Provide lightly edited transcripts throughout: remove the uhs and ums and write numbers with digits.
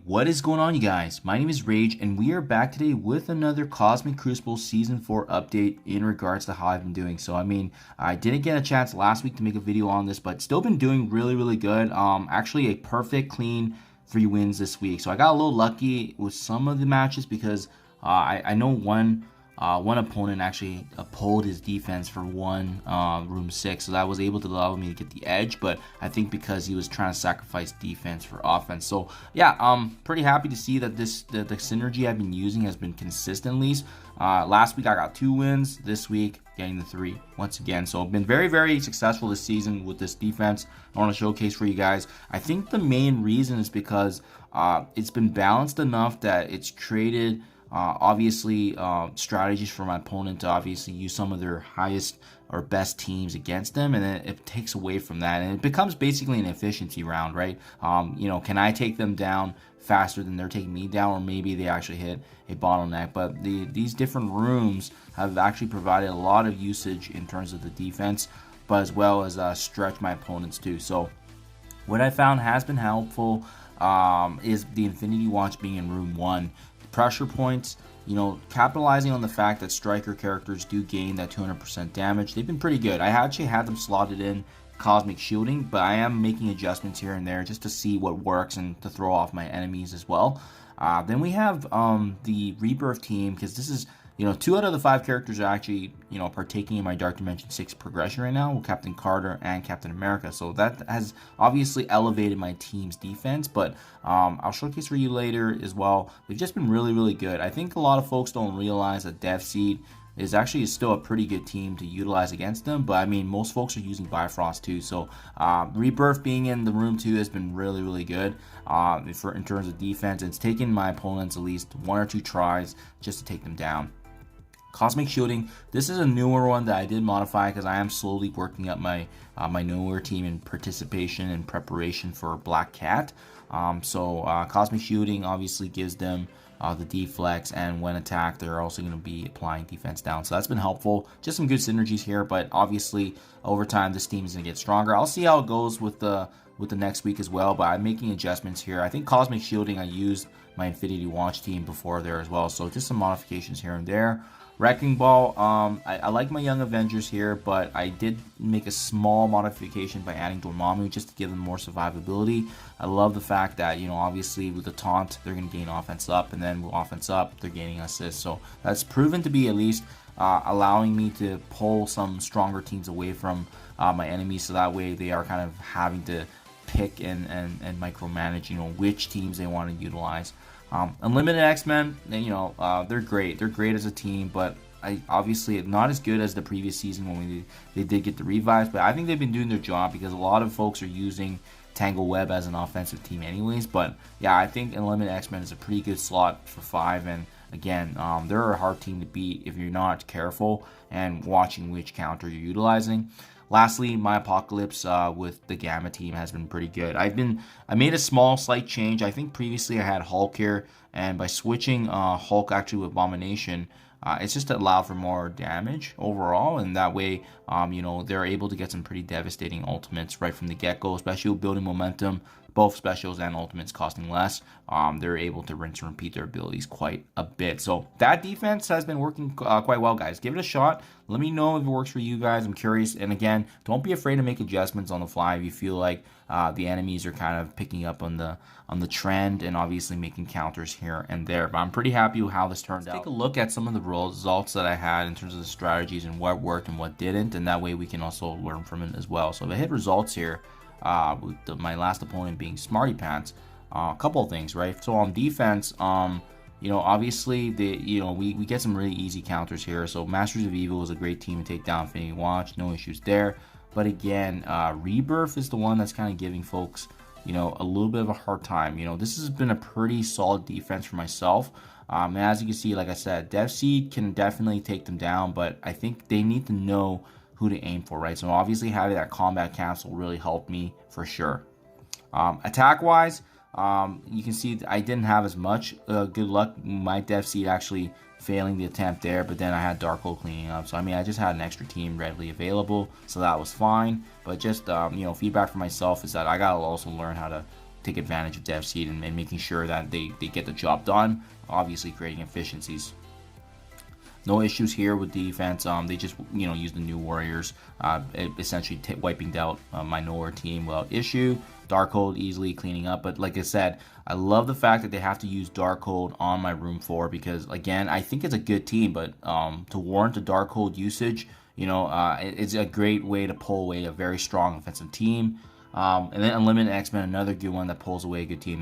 What is going on, you guys? My name is Rayge, and we are back today with another Cosmic Crucible Season 4 update in regards to how I've been doing. So, I didn't get a chance last week to make a video on this, but still been doing really good. Actually, a perfect, clean 3 wins this week. So, I got a little lucky with some of the matches because I know one opponent actually pulled his defense for one room 6, so that was able to allow me to get the edge. But I think because he was trying to sacrifice defense for offense. So yeah, pretty happy to see that the synergy I've been using has been consistently. Last week I got 2 wins. This week getting the 3 once again. So I've been very successful this season with this defense. I want to showcase for you guys. I think the main reason is because it's been balanced enough that it's created obviously strategies for my opponent to obviously use some of their highest or best teams against them, and then it takes away from that, and it becomes basically an efficiency round, right? Can I take them down faster than they're taking me down, or maybe they actually hit a bottleneck? But these different rooms have actually provided a lot of usage in terms of the defense, but as well as stretch my opponents too. So what I found has been helpful is the Infinity Watch being in room 1. Pressure points, capitalizing on the fact that striker characters do gain that 200% damage. They've been pretty good. I actually had them slotted in cosmic shielding, but I am making adjustments here and there just to see what works and to throw off my enemies as well. Then we have the Rebirth team, because this is 2 out of the 5 characters are actually partaking in my Dark Dimension 6 progression right now with Captain Carter and Captain America. So that has obviously elevated my team's defense, but I'll showcase for you later as well. They've just been really good. I think a lot of folks don't realize that DevSeed is actually still a pretty good team to utilize against them, but most folks are using Bifrost too. So Rebirth being in the room 2 has been really good in terms of defense. It's taken my opponents at least 1 or 2 tries just to take them down. Cosmic Shielding, this is a newer one that I did modify because I am slowly working up my my newer team in participation and preparation for Black Cat. Cosmic Shielding obviously gives them the deflex, and when attacked they're also going to be applying defense down, so that's been helpful. Just some good synergies here, but obviously over time this team is going to get stronger. I'll see how it goes with the next week as well, but I'm making adjustments here. I think Cosmic Shielding, I used my Infinity Watch team before there as well, so just some modifications here and there. Wrecking Ball, I like my Young Avengers here, but I did make a small modification by adding Dormammu just to give them more survivability. I love the fact that, obviously with the taunt, they're going to gain offense up, and then with offense up, they're gaining assist. So that's proven to be at least allowing me to pull some stronger teams away from my enemies, so that way they are kind of having to pick and micromanage, which teams they want to utilize. Unlimited X-Men, they're great. They're great as a team, but obviously not as good as the previous season when they did get the revives. But I think they've been doing their job because a lot of folks are using Tangle Web as an offensive team anyways. But yeah, I think Unlimited X-Men is a pretty good slot for 5. And again, they're a hard team to beat if you're not careful and watching which counter you're utilizing. Lastly, my Apocalypse with the Gamma team has been pretty good. I made a slight change. I think previously I had Hulk here, and by switching Hulk actually with Abomination, it's just allowed for more damage overall, and that way, they're able to get some pretty devastating ultimates right from the get-go, especially with building momentum. Both specials and ultimates costing less, they're able to rinse and repeat their abilities quite a bit. So that defense has been working quite well, guys. Give it a shot. Let me know if it works for you guys. I'm curious. And again, don't be afraid to make adjustments on the fly if you feel like the enemies are kind of picking up on the trend and obviously making counters here and there. But I'm pretty happy with how this turned out. Take a look at some of the results that I had in terms of the strategies and what worked and what didn't, and that way we can also learn from it as well. So if I hit results here, with my last opponent being Smarty Pants, a couple of things, right? So on defense, obviously we get some really easy counters here. So Masters of Evil is a great team to take down Infinity Watch, no issues there. But again, Rebirth is the one that's kind of giving folks a little bit of a hard time. This has been a pretty solid defense for myself. And as you can see, like I said, DevSeed can definitely take them down, but I think they need to know who to aim for, right? So obviously having that combat capsule really helped me for sure. Attack wise, you can see I didn't have as much good luck. My DevSeed actually failing the attempt there, but then I had Darkhold cleaning up. So I mean, I just had an extra team readily available, so that was fine. But just you know, feedback for myself is that I gotta also learn how to take advantage of dev seed and making sure that they get the job done, obviously creating efficiencies. No issues here with defense. They just, you know, used the new warriors, essentially wiping out my Nowhere team without issue. Darkhold easily cleaning up, but like I said, I love the fact that they have to use Darkhold on my room 4 because, again, I think it's a good team, but to warrant the Darkhold usage, you know, it's a great way to pull away a very strong offensive team. And then Unlimited X-Men, another good one that pulls away a good team.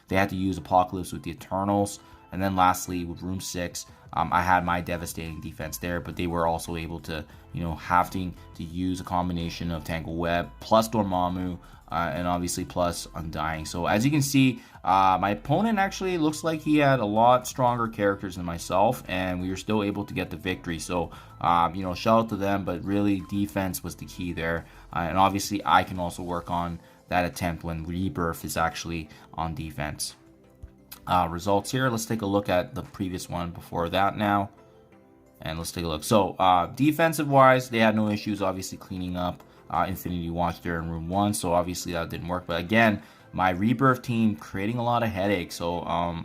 They had to use Apocalypse with the Eternals. And then lastly, with Room 6, I had my devastating defense there, but they were also able to, you know, having to use a combination of Tangle Web plus Dormammu, and obviously plus Undying. So as you can see, my opponent actually looks like he had a lot stronger characters than myself, and we were still able to get the victory. So, you know, shout out to them, but really defense was the key there. And obviously I can also work on that attempt when Rebirth is actually on defense. Results here, let's take a look at the previous one before that now, and let's take a look. So defensive wise, they had no issues obviously cleaning up Infinity Watch there in room 1, so obviously that didn't work. But again, my Rebirth team creating a lot of headaches, so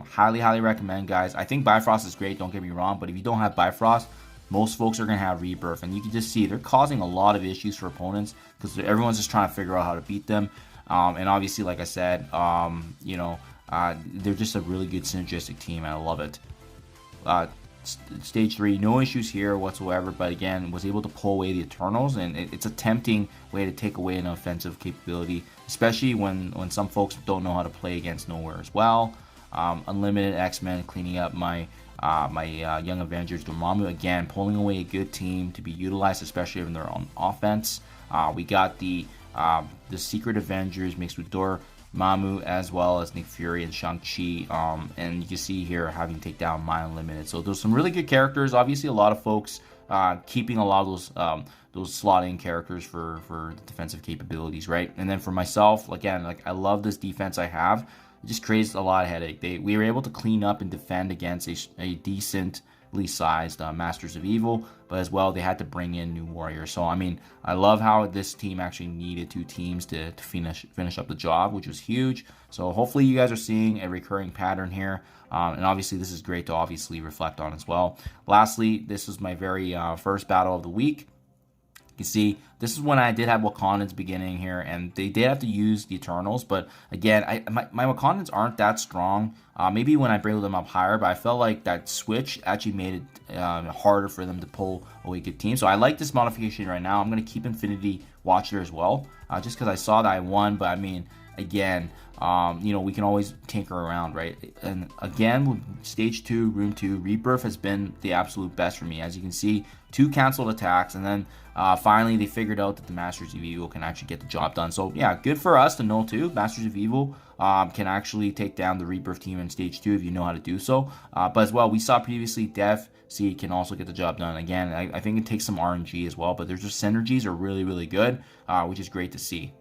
highly recommend, guys. I think Bifrost is great, don't get me wrong, but if you don't have Bifrost, most folks are going to have Rebirth, and you can just see they're causing a lot of issues for opponents because everyone's just trying to figure out how to beat them. And obviously, like I said, you know, they're just a really good synergistic team, and I love it. Stage 3, no issues here whatsoever, but again, was able to pull away the Eternals, and it's a tempting way to take away an offensive capability, especially when some folks don't know how to play against Nowhere as well. Unlimited X-Men cleaning up my Young Avengers. Dormammu, again, pulling away a good team to be utilized, especially when they're on offense. We got the Secret Avengers mixed with Dormammu as well as Nick Fury and Shang-Chi, and you can see here having to take down my Unlimited. So there's some really good characters. Obviously, a lot of folks keeping a lot of those slot-in characters for the defensive capabilities, right? And then for myself, again, like I love this defense I have. It just creates a lot of headache. We were able to clean up and defend against a decently sized Masters of Evil, but as well they had to bring in new warriors. So I mean, I love how this team actually needed 2 teams to finish up the job, which was huge. So hopefully you guys are seeing a recurring pattern here, and obviously this is great to obviously reflect on as well. Lastly, this was my very first battle of the week. You see, this is when I did have Wakandans beginning here, and they did have to use the Eternals, but again, my Wakandans aren't that strong. Maybe when I bring them up higher, but I felt like that switch actually made it harder for them to pull away good teams. So I like this modification right now. I'm going to keep Infinity Watcher as well, just because I saw that I won, but I mean, again, you know, we can always tinker around, right? And again, with stage 2, room 2, Rebirth has been the absolute best for me. As you can see, 2 canceled attacks, and then finally they figured out that the Masters of Evil can actually get the job done. So yeah, good for us to know too. Masters of Evil can actually take down the Rebirth team in stage 2 if you know how to do so. But as well, we saw previously Dev Seed can also get the job done. Again, I think it takes some RNG as well, but there's just synergies are really good, which is great to see.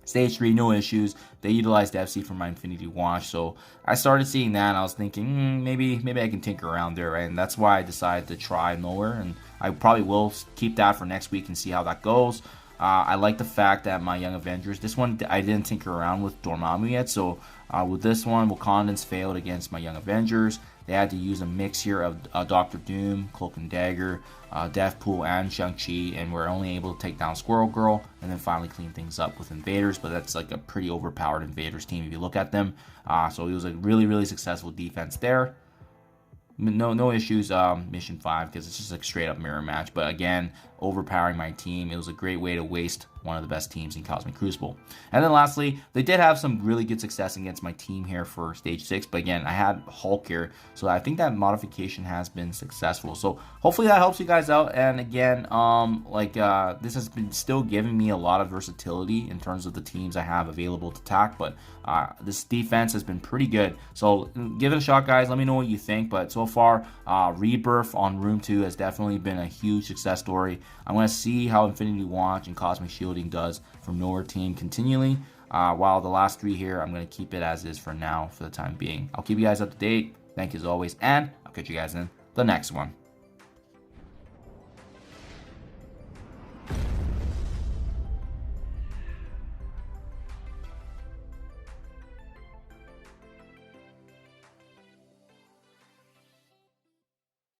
Stage 3, no issues. They utilized FC for my Infinity Watch, so I started seeing that, and I was thinking, maybe I can tinker around there, right? And that's why I decided to try Nowhere, and I probably will keep that for next week and see how that goes. I like the fact that my Young Avengers, this one I didn't tinker around with Dormammu yet, so with this one, Wakandans failed against my Young Avengers. They had to use a mix here of Doctor Doom, Cloak and Dagger, Deathpool, and Shang-Chi, and we're only able to take down Squirrel Girl, and then finally clean things up with Invaders, but that's like a pretty overpowered Invaders team if you look at them. So it was a really successful defense there. No issues, mission 5, because it's just a straight up mirror match, but again, overpowering my team. It was a great way to waste one of the best teams in Cosmic Crucible. And then lastly, they did have some really good success against my team here for stage 6, but again, I had Hulk here, so I think that modification has been successful. So hopefully that helps you guys out, and again, this has been still giving me a lot of versatility in terms of the teams I have available to attack, but this defense has been pretty good. So give it a shot, guys. Let me know what you think, but so far, Rebirth on room 2 has definitely been a huge success story. I'm going to see how Infinity Watch and Cosmic Shielding does from Nowhere team continually, while the last 3 here, I'm going to keep it as is for now for the time being. I'll keep you guys up to date. Thank you as always, and I'll catch you guys in the next one.